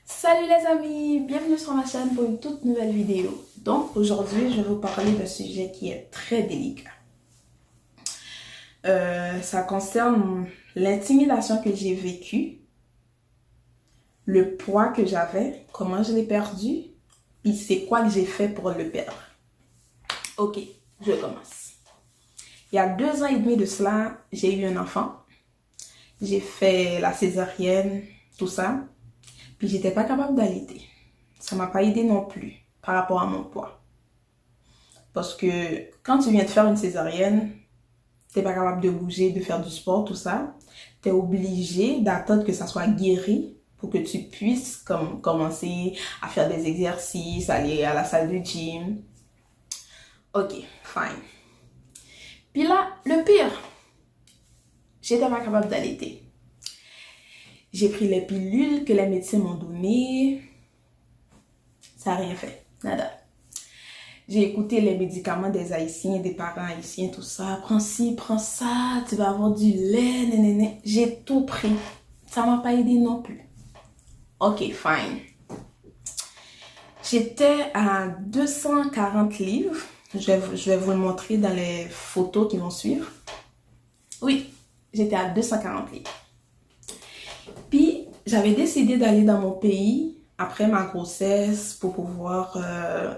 Salut les amis, bienvenue sur ma chaîne pour une toute nouvelle vidéo. Donc aujourd'hui, je vais vous parler d'un sujet qui est très délicat. Ça concerne l'intimidation que j'ai vécue, le poids que j'avais, comment je l'ai perdu, et c'est quoi que j'ai fait pour le perdre. Ok, je commence. Il y a 2 ans et demi de cela, j'ai eu un enfant. J'ai fait la césarienne, tout ça. Puis j'étais pas capable d'allaiter. Ça m'a pas aidé non plus par rapport à mon poids. Parce que quand tu viens de faire une césarienne, t'es pas capable de bouger, de faire du sport, tout ça. T'es obligé d'attendre que ça soit guéri pour que tu puisses commencer à faire des exercices, aller à la salle de gym. Ok, fine. Puis là, le pire, j'étais pas capable d'allaiter. J'ai pris les pilules que les médecins m'ont données. Ça n'a rien fait. Nada. J'ai écouté les médicaments des Haïtiens, des parents haïtiens, tout ça. Prends ci, prends ça, tu vas avoir du lait, nénéné. J'ai tout pris. Ça m'a pas aidé non plus. Ok, fine. J'étais à 240 livres. Je vais vous le montrer dans les photos qui vont suivre. Oui, j'étais à 240 livres. Puis, j'avais décidé d'aller dans mon pays après ma grossesse pour pouvoir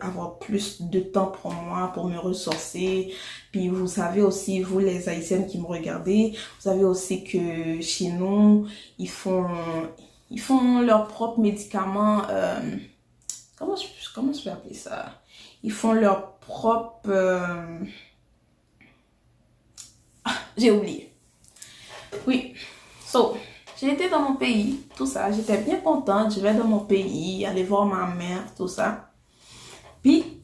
avoir plus de temps pour moi, pour me ressourcer. Puis vous savez aussi, vous les Haïtiennes qui me regardez, vous savez aussi que chez nous, ils font leurs propres médicaments. Comment je peux appeler ça? Ils font leurs propres... j'ai oublié. Oui, so... J'étais dans mon pays, tout ça. J'étais bien contente. Je vais dans mon pays, aller voir ma mère, tout ça. Puis,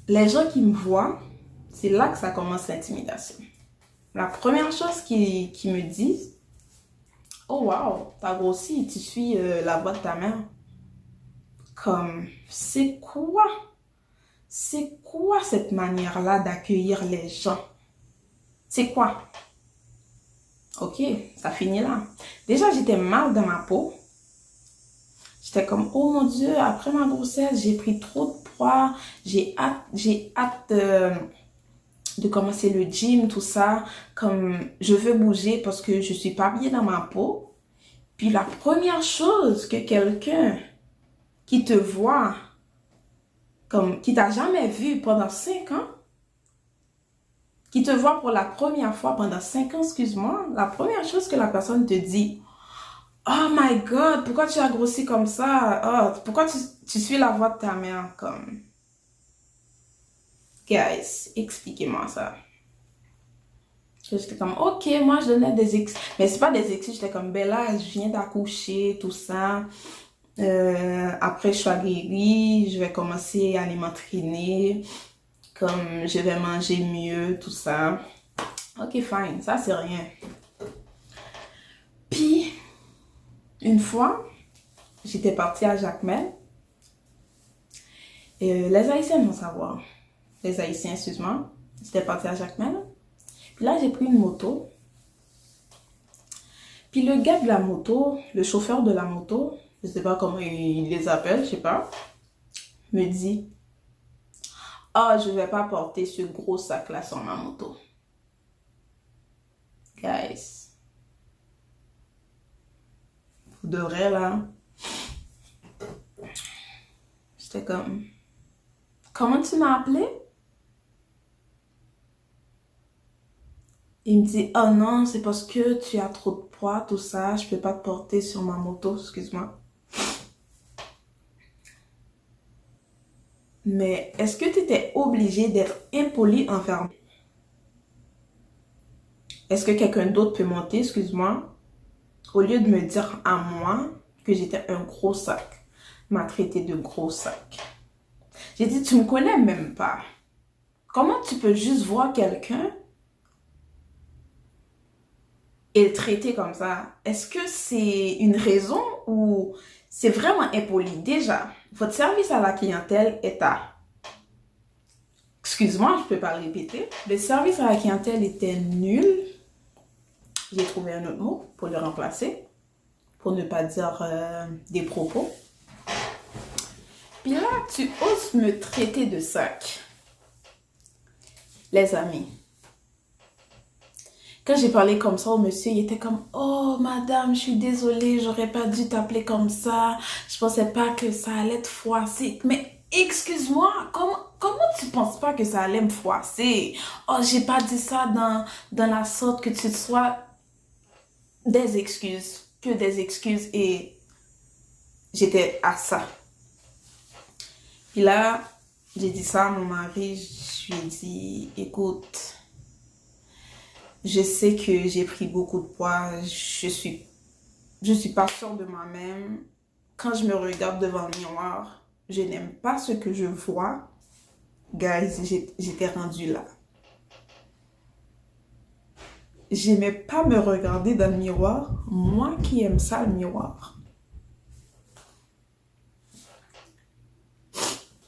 les gens qui me voient, c'est là que ça commence l'intimidation. La première chose qu'ils me disent, oh wow, t'as grossi, tu suis la voix de ta mère. Comme, c'est quoi? C'est quoi cette manière-là d'accueillir les gens? C'est quoi? Ok, ça finit là. Déjà, j'étais mal dans ma peau. J'étais comme, oh mon Dieu, après ma grossesse, j'ai pris trop de poids. J'ai hâte de commencer le gym, tout ça. Comme, je veux bouger parce que je suis pas bien dans ma peau. Puis la première chose que quelqu'un qui te voit, comme, qui t'a jamais vu pendant 5 ans, qui te voit pour la première fois pendant 5 ans, excuse-moi, la première chose que la personne te dit, oh my God, pourquoi tu as grossi comme ça? Oh, pourquoi tu suis la voix de ta mère comme... Guys, expliquez-moi ça. J'étais comme, ok, moi je donnais des excuses. Mais c'est pas des excuses, j'étais comme, ben là, je viens d'accoucher, tout ça. Après, je suis guérie, je vais commencer à aller m'entraîner. Comme, je vais manger mieux, tout ça. Ok, fine, ça c'est rien. Puis, une fois, j'étais partie à Jacmel. Et les Haïtiens vont savoir. Les Haïtiens, excuse-moi. J'étais partie à Jacmel. Puis là, j'ai pris une moto. Puis le gars de la moto, le chauffeur de la moto, je sais pas comment il les appelle, je sais pas, me dit, ah, je vais pas porter ce gros sac-là sur ma moto. Guys. Vous devrez là. J'étais comme, comment tu m'as appelé? Il me dit, oh non, c'est parce que tu as trop de poids, tout ça, je peux pas te porter sur ma moto, excuse-moi. Mais est-ce que tu étais obligé d'être impoli envers moi? Est-ce que quelqu'un d'autre peut monter, excuse-moi, au lieu de me dire à moi que j'étais un gros sac, m'a traité de gros sac? J'ai dit, tu me connais même pas. Comment tu peux juste voir quelqu'un et le traiter comme ça? Est-ce que c'est une raison ou c'est vraiment impoli? Déjà, votre service à la clientèle est à... Excuse-moi, je peux pas le répéter. Le service à la clientèle était nul. J'ai trouvé un autre mot pour le remplacer, pour ne pas dire des propos. Puis là, tu oses me traiter de sac. Les amis. Quand j'ai parlé comme ça au monsieur, il était comme, oh madame, je suis désolée, j'aurais pas dû t'appeler comme ça. Je pensais pas que ça allait te froisser. Mais excuse-moi, comment tu penses pas que ça allait me froisser? Oh, j'ai pas dit ça dans la sorte que tu sois des excuses, que des excuses, et j'étais à ça. Puis là, j'ai dit ça à mon mari, je lui ai dit, écoute, je sais que j'ai pris beaucoup de poids, je suis pas sûre de moi-même. Quand je me regarde devant le miroir, je n'aime pas ce que je vois. Guys, j'étais rendue là. J'aimais pas me regarder dans le miroir, moi qui aime ça le miroir.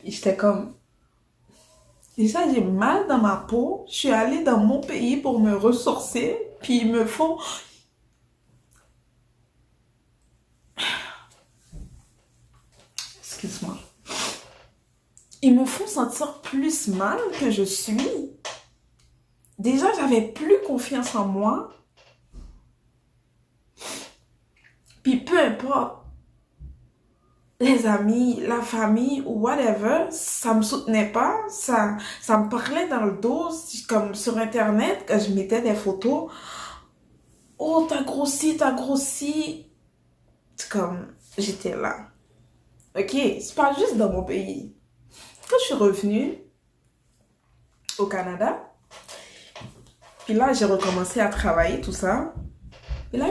Et j'étais comme, déjà j'ai mal dans ma peau, je suis allée dans mon pays pour me ressourcer, puis ils me font... Excuse-moi. Ils me font sentir plus mal que je suis. Déjà, j'avais plus confiance en moi. Puis peu importe, les amis, la famille ou whatever, ça me soutenait pas. Ça me parlait dans le dos, comme sur Internet, quand je mettais des photos. Oh, t'as grossi, t'as grossi. C'est comme, j'étais là. Ok, c'est pas juste dans mon pays. Quand je suis revenue au Canada, puis là, j'ai recommencé à travailler, tout ça. Et là,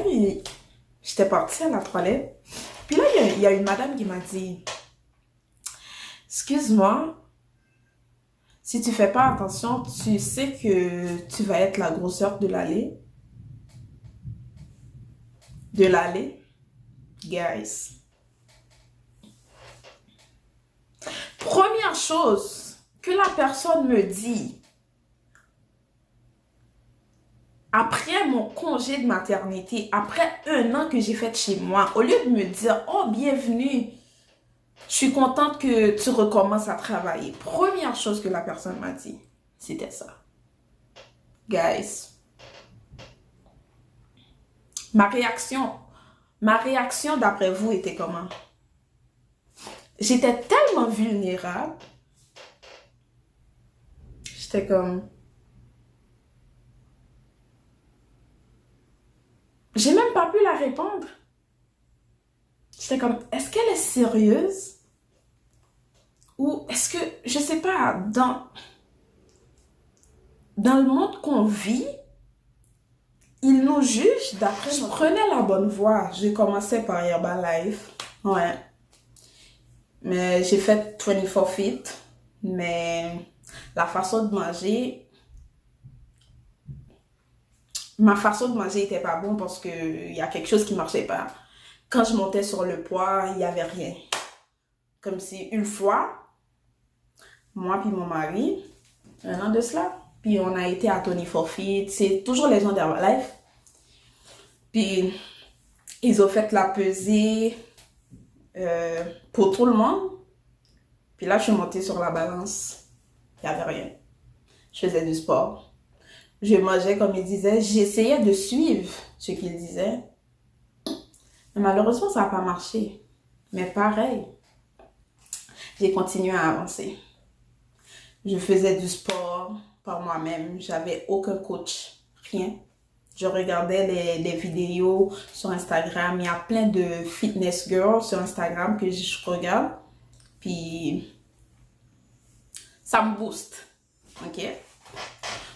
j'étais partie à la toilette. Puis là, il y a une madame qui m'a dit, excuse-moi, si tu fais pas attention, tu sais que tu vas être la grosseur de l'allée. De l'allée. Guys. Première chose que la personne me dit, après mon congé de maternité, après 1 an que j'ai fait chez moi, au lieu de me dire, oh, bienvenue, je suis contente que tu recommences à travailler. Première chose que la personne m'a dit, c'était ça. Guys, ma réaction d'après vous était comment? J'étais tellement vulnérable. J'étais comme... J'ai même pas pu la répondre. J'étais comme, est-ce qu'elle est sérieuse? Ou est-ce que, je sais pas, dans le monde qu'on vit, ils nous jugent d'après... Je prenais la bonne voie. J'ai commencé par Herbalife. Ouais. Mais j'ai fait 24 feet. Mais la façon de manger... Ma façon de manger était pas bonne parce que il y a quelque chose qui marchait pas. Quand je montais sur le poids, il y avait rien. Comme si une fois, moi puis mon mari, 1 an de cela, puis on a été à Tony Forfeit, c'est toujours les gens d'Herbalife. Puis ils ont fait la pesée pour tout le monde. Puis là, je suis montée sur la balance. Il n'y avait rien. Je faisais du sport. Je mangeais comme il disait. J'essayais de suivre ce qu'il disait. Mais malheureusement, ça n'a pas marché. Mais pareil, j'ai continué à avancer. Je faisais du sport par moi-même. J'avais aucun coach. Rien. Je regardais les vidéos sur Instagram. Il y a plein de fitness girls sur Instagram que je regarde. Puis, ça me booste. OK?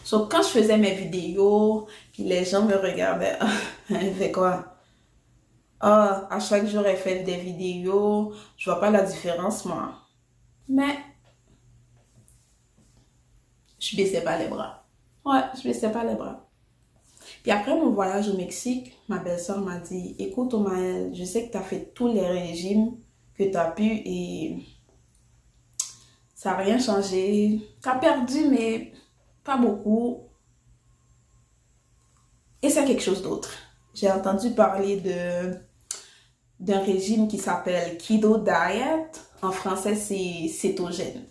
So, quand je faisais mes vidéos, puis les gens me regardaient, elle fait quoi? Ah, à chaque jour, elle fait des vidéos. Je vois pas la différence, moi. Mais, je baissais pas les bras. Ouais, je baissais pas les bras. Puis après mon voyage au Mexique, ma belle-sœur m'a dit, écoute, Omaël, je sais que tu as fait tous les régimes que tu as pu et ça n'a rien changé. Tu as perdu, mais pas beaucoup. Et c'est quelque chose d'autre. J'ai entendu parler d'un régime qui s'appelle Keto Diet. En français, c'est cétogène.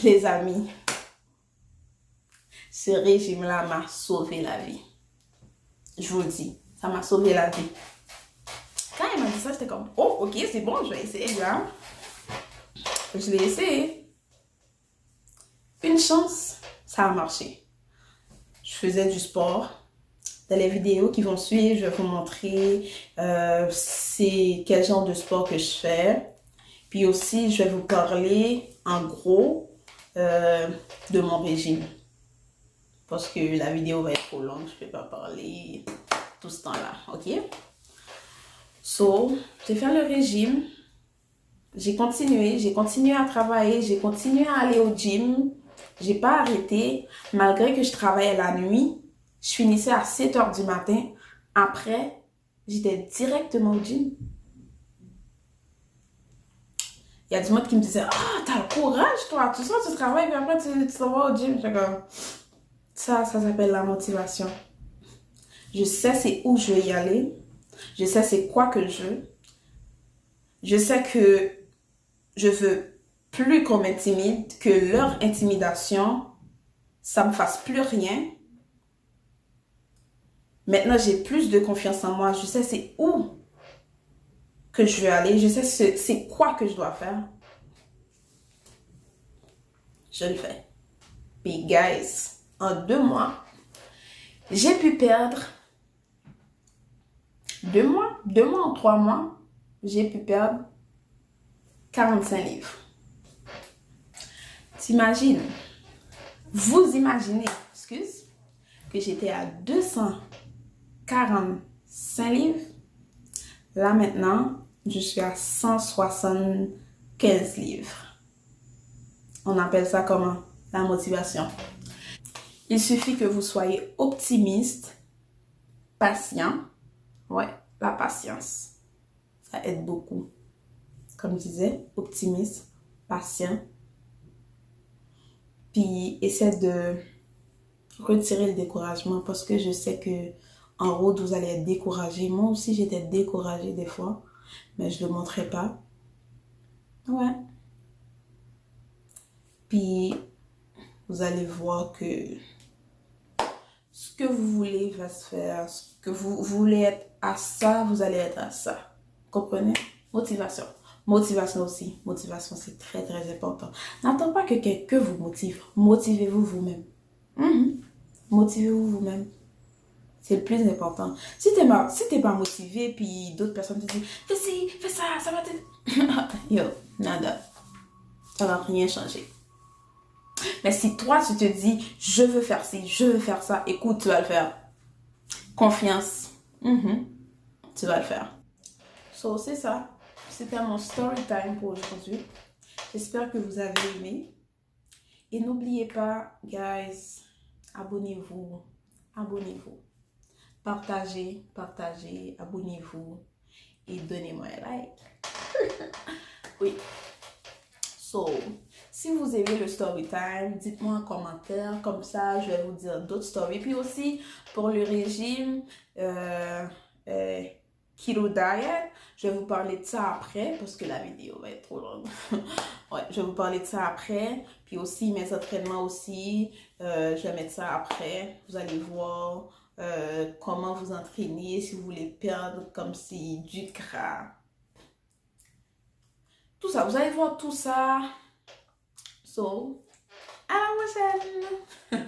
Les amis, ce régime-là m'a sauvé la vie. Je vous le dis, ça m'a sauvé la vie. Quand il m'a dit ça, j'étais comme, oh, ok, c'est bon, je vais essayer là. Je l'ai essayé. Une chance, ça a marché. Je faisais du sport. Dans les vidéos qui vont suivre, je vais vous montrer c'est quel genre de sport que je fais. Puis aussi, je vais vous parler en gros de mon régime. Parce que la vidéo va être trop longue, je ne peux pas parler tout ce temps-là, ok? So, j'ai fait le régime. J'ai continué à travailler, j'ai continué à aller au gym. J'ai pas arrêté, malgré que je travaillais la nuit. Je finissais à 7 heures du matin. Après, j'étais directement au gym. Il y a du monde qui me disait, ah, t'as le courage, toi. Tu sens, tu travailles, puis après, tu t'en vas au gym. Comme, ça s'appelle la motivation. Je sais c'est où je vais y aller. Je sais c'est quoi que je veux. Je sais que je veux plus qu'on m'intimide, que leur intimidation, ça me fasse plus rien. Maintenant, j'ai plus de confiance en moi. Je sais c'est où que je veux aller. Je sais c'est quoi que je dois faire. Je le fais. Puis, guys, en 2 mois, j'ai pu perdre 2 mois ou 3 mois, j'ai pu perdre 45 livres. Vous imaginez, que j'étais à 245 livres. Là maintenant, je suis à 175 livres. On appelle ça comment? La motivation. Il suffit que vous soyez optimiste, patient. Ouais, la patience. Ça aide beaucoup. Comme je disais, optimiste, patient. Puis, essaie de retirer le découragement parce que je sais que en route, vous allez être découragé. Moi aussi, j'étais découragée des fois, mais je ne le montrais pas. Ouais. Puis, vous allez voir que ce que vous voulez va se faire. Ce que vous voulez être à ça, vous allez être à ça. Comprenez? Motivation. Motivation aussi. Motivation, c'est très, très important. N'attendez pas que quelqu'un vous motive. Motivez-vous vous-même. Motivez-vous vous-même. C'est le plus important. Si t'es pas motivé, puis d'autres personnes te disent fais ci, fais ça, ça va t'aider. Yo, nada. Ça va rien changer. Mais si toi, tu te dis je veux faire ci, je veux faire ça, écoute, tu vas le faire. Confiance. Tu vas le faire. So, c'est ça. C'était mon story time pour aujourd'hui. J'espère que vous avez aimé. Et n'oubliez pas, guys, abonnez-vous. Abonnez-vous. Partagez, abonnez-vous et donnez-moi un like. Oui. So, si vous aimez le story time, dites-moi en commentaire. Comme ça, je vais vous dire d'autres stories. Puis aussi, pour le régime Keto Diet, je vais vous parler de ça après parce que la vidéo va être trop longue. Ouais, je vais vous parler de ça après. Puis aussi, mes entraînements aussi, je vais mettre ça après. Vous allez voir comment vous entraîner si vous voulez perdre comme si du gras. Tout ça, vous allez voir tout ça. So, à la prochaine!